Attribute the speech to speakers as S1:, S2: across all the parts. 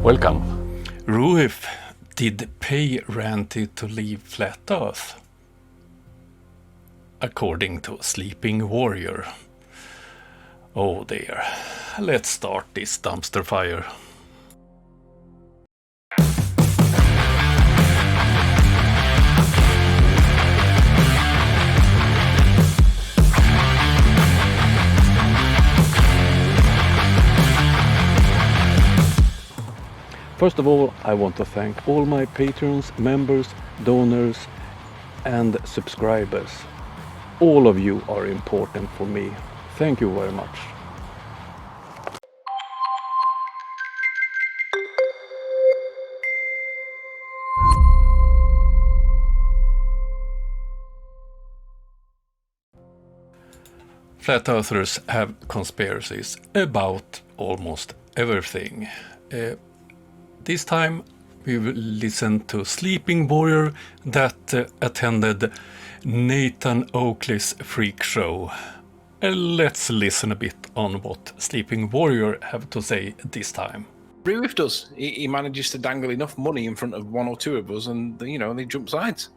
S1: Welcome.
S2: Roohif did pay Ranty to leave Flat Earth, according to Sleeping Warrior. Oh dear, let's start this dumpster fire.
S1: First of all, I want to thank all my patrons, members, donors and subscribers. All of you are important for me. Thank you very much.
S2: Flat Earthers have conspiracies about almost everything. This time we will listen to Sleeping Warrior that attended Nathan Oakley's freak show. Let's listen a bit on what Sleeping Warrior have to say this time.
S3: Roohif does. He manages to dangle enough money in front of one or two of us and, you know, they jump sides.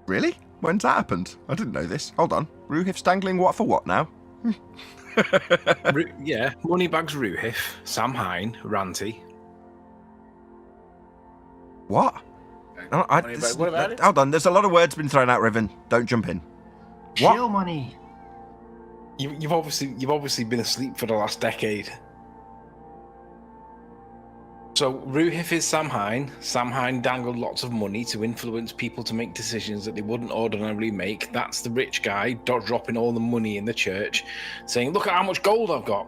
S4: Really? When's that happened? I didn't know this. Hold on. Roohif's dangling what for what now?
S3: Yeah, Moneybags Roohif, Sam Hine, Ranty.
S4: What?
S5: What about it?
S4: Hold on, there's a lot of words been thrown out, Riven. Don't jump in. What?
S5: Chill money.
S3: You've obviously been asleep for the last decade. So Roohif is Sam Hine. Sam Hine dangled lots of money to influence people to make decisions that they wouldn't ordinarily make. That's the rich guy dropping all the money in the church, saying, "Look at how much gold I've got."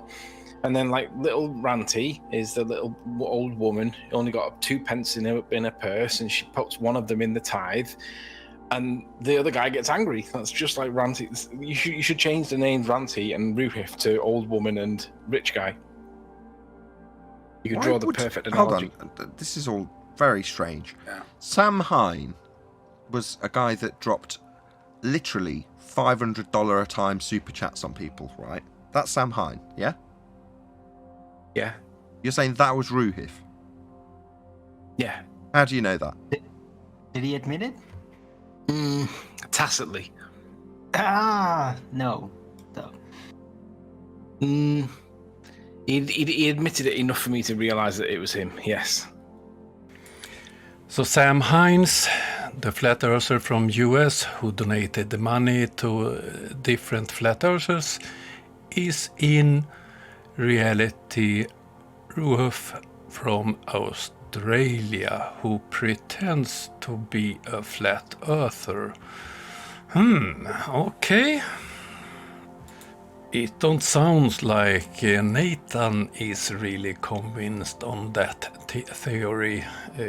S3: And then, like, little Ranty is the little old woman who only got 2 pence in her purse, and she puts one of them in the tithe, and the other guy gets angry. That's just like Ranty. You should change the names Ranty and Roohif to old woman and rich guy. You could draw the perfect analogy.
S4: Hold on, this is all very strange.
S3: Yeah.
S4: Sam Hine was a guy that dropped literally $500 a time super chats on people, right? That's Sam Hine, yeah?
S3: Yeah.
S4: You're saying that was Roohif?
S3: Yeah.
S4: How do you know that?
S5: Did he admit it?
S3: Tacitly.
S5: No. So.
S3: He admitted it enough for me to realise that it was him, yes.
S2: So Sam Hines, the Flat Earther from US who donated the money to different Flat Earthers, is in reality Roohif from Australia who pretends to be a Flat Earther. Okay. It don't sound like Nathan is really convinced on that theory,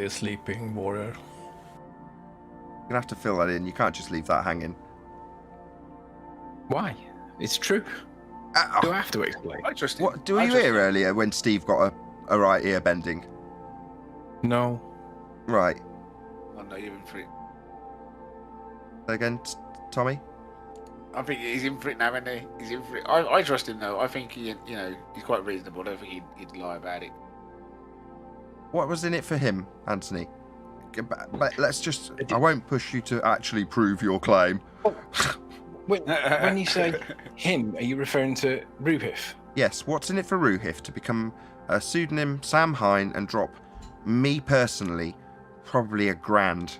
S2: Sleeping Warrior.
S4: You're gonna have to fill that in. You can't just leave that hanging.
S3: Why? It's true. Do I have to explain?
S4: What? Do you hear earlier when Steve got a right ear bending?
S3: No.
S4: Right.
S6: Oh no, you're in for it.
S4: Again, Tommy?
S6: I think he's in for it now, isn't he? He's in for it. I trust him though. I think he's quite reasonable. I don't think he'd lie about it.
S4: What was in it for him, Anthony? Let's just... I won't push you to actually prove your claim.
S3: When you say him, are you referring to Roohif?
S4: Yes, what's in it for Roohif to become a pseudonym Sam Hine and drop me personally probably $1,000?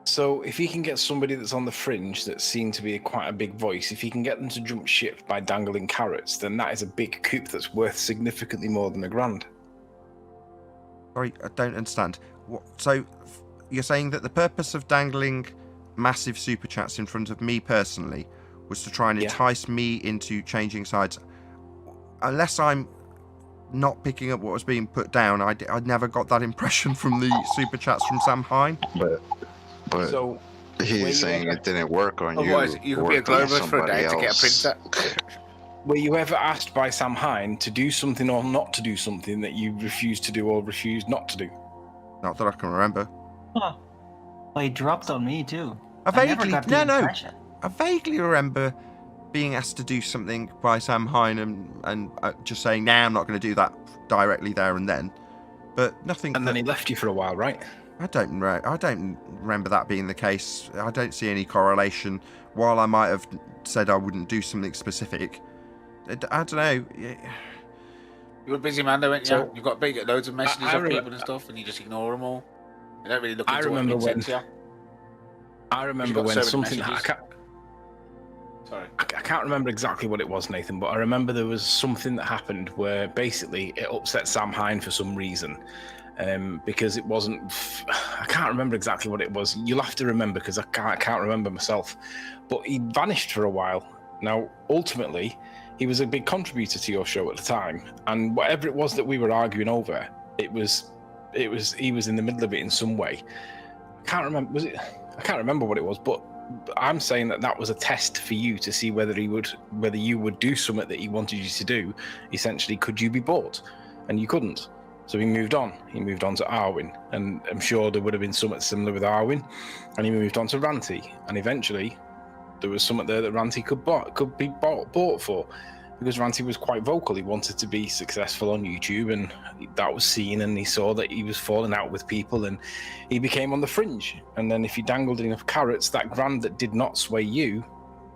S3: So if he can get somebody that's on the fringe that seemed to be quite a big voice, if he can get them to jump ship by dangling carrots, then that is a big coup that's worth significantly more than $1,000.
S4: Sorry, I don't understand. So you're saying that the purpose of dangling massive super chats in front of me personally was to try and entice me into changing sides? Unless I'm not picking up what was being put down, I never got that impression from the super chats from Sam Hine.
S7: But
S3: so
S7: he's saying it didn't work on you.
S6: Otherwise, you could be a globalist for a day to get a printer.
S3: Were you ever asked by Sam Hine to do something or not to do something that you refused to do or refused not to do?
S4: Not that I can remember.
S5: Huh. Well, he dropped on me too.
S4: I vaguely
S5: never got the impression.
S4: I vaguely remember being asked to do something by Sam Hine and just saying, "Nah, I'm not going to do that directly there and then." But nothing.
S3: And then he left you for a while, right?
S4: I don't remember that being the case. I don't see any correlation. While I might have said I wouldn't do something specific, I don't know.
S6: You're a busy man, though, weren't you?
S3: So,
S6: You've got loads of messages of people and stuff, and you just ignore them all. You don't really look into what makes sense, yeah?
S3: I remember when something...
S6: Sorry.
S3: I can't remember exactly what it was, Nathan, but I remember there was something that happened where basically it upset Sam Hine for some reason. Because it wasn't... I can't remember exactly what it was. You'll have to remember, because I can't remember myself. But he vanished for a while. Now, ultimately, he was a big contributor to your show at the time. And whatever it was that we were arguing over, he was in the middle of it in some way. I can't remember what it was, but I'm saying that was a test for you to see whether you would do something that he wanted you to do. Essentially, could you be bought? And you couldn't. So he moved on. He moved on to Arwen, and I'm sure there would have been something similar with Arwen. And he moved on to Ranty, and eventually there was something there that Ranty could be bought for, because Ranty was quite vocal. He wanted to be successful on YouTube, and that was seen. And he saw that he was falling out with people, and he became on the fringe. And then if you dangled enough carrots, that grand that did not sway you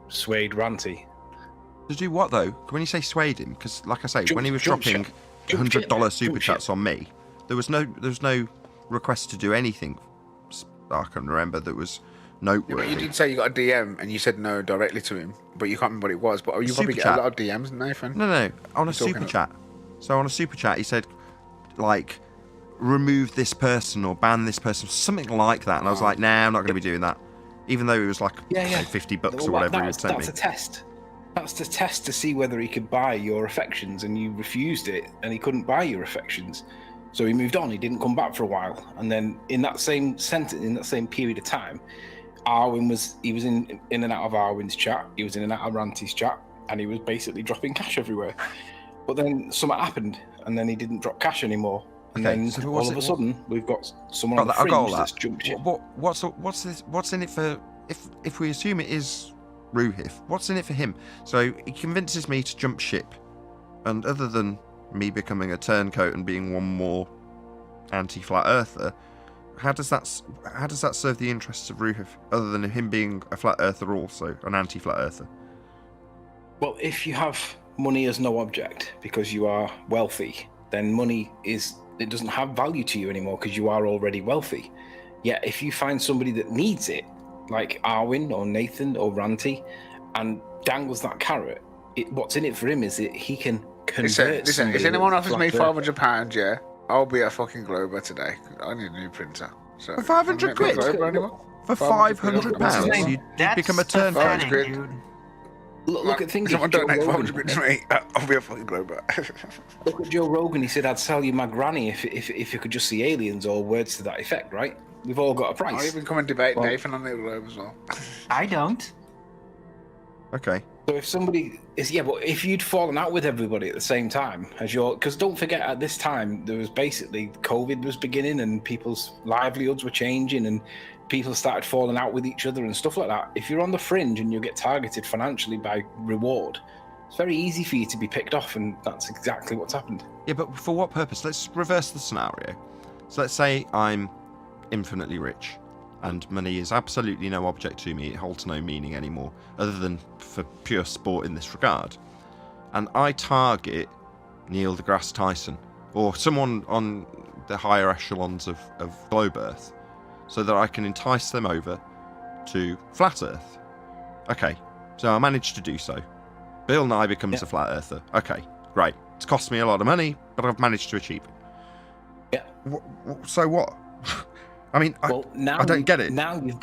S3: swayed Ranty.
S4: To do what though? When you say swayed him, because like I say, when he was dropping $100 super chats on me, there was no request to do anything I can remember that was noteworthy.
S6: Yeah, you did say you got a DM and you said no directly to him, but you can't remember what it was. But you probably get a lot of DMs, Nathan.
S4: No, on a super chat. So on a super chat, he said, like, remove this person or ban this person, something like that. And I was like, nah, I'm not going to be doing that. Even though it was like say $50 or whatever he had sent me.
S3: That's a test. That's the test to see whether he could buy your affections, and you refused it, and he couldn't buy your affections. So he moved on. He didn't come back for a while, and then in that same period of time, Arwen was in and out of Arwen's chat. He was in and out of Ranty's chat, and he was basically dropping cash everywhere. But then something happened, and then he didn't drop cash anymore. And then so all of a sudden, we've got someone on the fringe that's jumped ship.
S4: What's in it for? If we assume it is Roohif, what's in it for him? So he convinces me to jump ship, and other than me becoming a turncoat and being one more anti-flat earther, how does that serve the interests of Roohif, other than him being a flat earther, also an anti-flat earther?
S3: Well, if you have money as no object because you are wealthy, then money doesn't have value to you anymore because you are already wealthy. Yet if you find somebody that needs it, like Arwen or Nathan or Ranty, and dangles that carrot, what's in it for him is that he can convert.
S6: Listen, if anyone offers me £500, yeah, I'll be a fucking Glober today. I need a new printer. So
S4: for 500 quid? For £500, you become a turncoat.
S3: Look at things.
S6: Someone donate 500 quid to me, I'll be a fucking Glober.
S3: Look at Joe Rogan. He said, "I'd sell you my granny if you could just see aliens," or words to that effect. Right? We've all got a price.
S6: I'll even come and debate Nathan on the Globe as well.
S5: I don't.
S4: Okay.
S3: So if somebody is but if you'd fallen out with everybody at the same time as because don't forget at this time there was basically COVID was beginning and people's livelihoods were changing and people started falling out with each other and stuff like that. If you're on the fringe and you get targeted financially by reward, it's very easy for you to be picked off, and that's exactly what's happened.
S4: Yeah, but for what purpose? Let's reverse the scenario. So let's say I'm infinitely rich and money is absolutely no object to me. It holds no meaning anymore other than for pure sport in this regard. And I target Neil deGrasse Tyson or someone on the higher echelons of Globe Earth so that I can entice them over to Flat Earth. Okay, so I managed to do so. Bill Nye becomes a Flat Earther. Okay, great. It's cost me a lot of money, but I've managed to achieve it.
S3: Yeah.
S4: So what? I mean, I don't get it.
S3: Now you've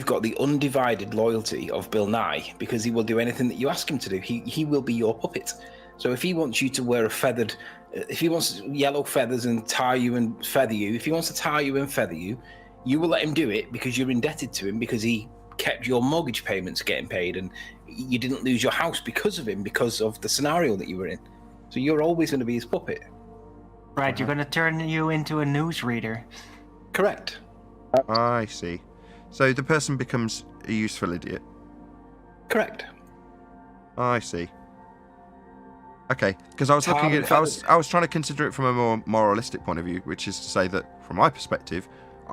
S3: got the undivided loyalty of Bill Nye, because he will do anything that you ask him to do. He will be your puppet. So if he wants you to wear if he wants yellow feathers and tie you and feather you, if he wants to tie you and feather you, you will let him do it because you're indebted to him, because he kept your mortgage payments getting paid and you didn't lose your house because of him, because of the scenario that you were in. So you're always going to be his puppet.
S5: Right, you're going to turn you into a newsreader.
S3: Correct.
S4: I see. So the person becomes a useful idiot.
S3: Correct.
S4: I see. Okay, because I was looking at, I was trying to consider it from a more moralistic point of view, which is to say that from my perspective,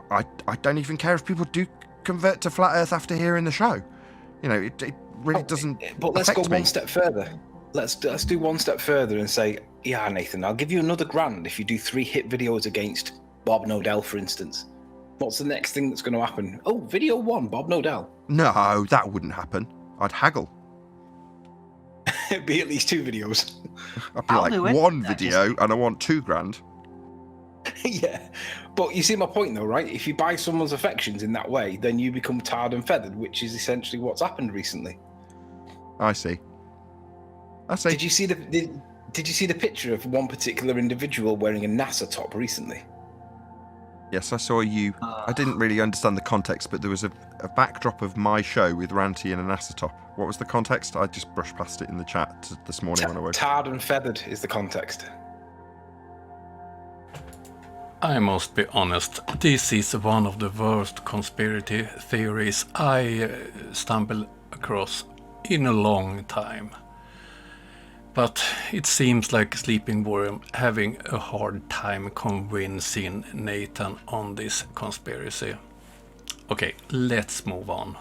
S4: I don't even care if people do convert to flat Earth after hearing the show. You know, it really doesn't.
S3: But let's go
S4: affect me.
S3: one step further. Let's do one step further and say, yeah, Nathan, I'll give you another grand if you do 3 hit videos against Bob Nodell, for instance. What's the next thing that's going to happen? Oh, video 1, Bob Nodell.
S4: No, that wouldn't happen. I'd haggle.
S3: It'd be at least 2 videos.
S4: I'd be like, 1 video and I want 2 grand.
S3: Yeah, but you see my point though, right? If you buy someone's affections in that way, then you become tarred and feathered, which is essentially what's happened recently.
S4: I see.
S3: Did you see the picture of one particular individual wearing a NASA top recently?
S4: Yes, I saw you. I didn't really understand the context, but there was a backdrop of my show with Ranty in a NASA top. What was the context? I just brushed past it in the chat this morning when I woke up.
S3: Tarred and feathered is the context.
S2: I must be honest, this is one of the worst conspiracy theories I stumbled across in a long time. But it seems like Sleeping Warrior having a hard time convincing Nathan on this conspiracy. Okay, let's move on.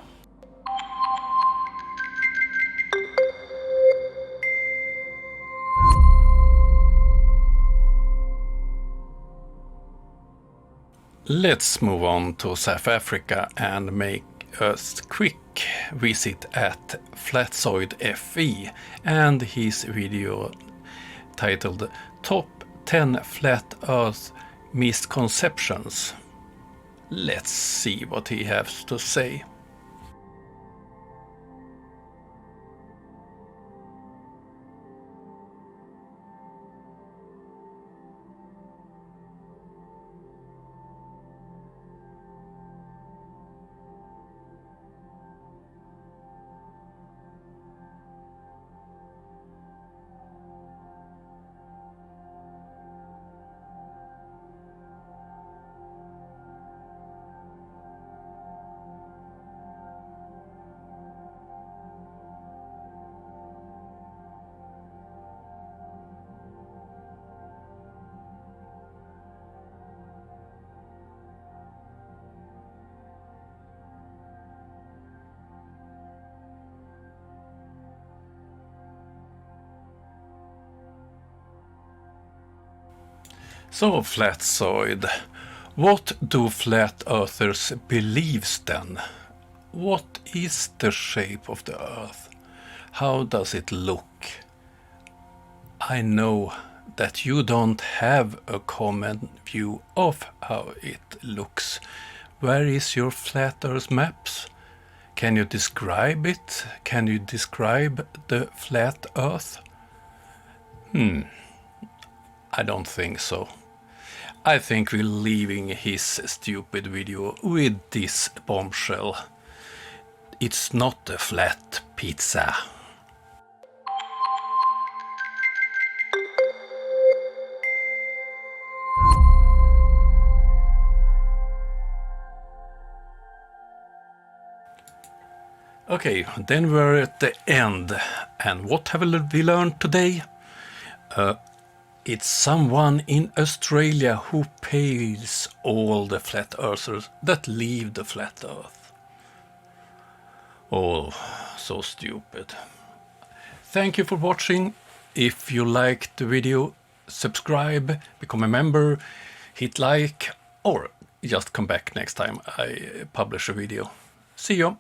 S2: Let's move on to South Africa and make a quick visit at Flatzoid FE and his video titled Top 10 Flat Earth Misconceptions. Let's see what he has to say. So, Flatzoid, what do flat earthers believe then? What is the shape of the earth? How does it look? I know that you don't have a common view of how it looks. Where is your flat earth maps? Can you describe it? Can you describe the flat earth? I don't think so. I think we're leaving his stupid video with this bombshell. It's not a flat pizza. Okay, then we're at the end. And what have we learned today? It's someone in Australia who pays all the flat earthers that leave the flat earth. Oh, so stupid. Thank you for watching. If you liked the video, subscribe, become a member, hit like, or just come back next time I publish a video. See you!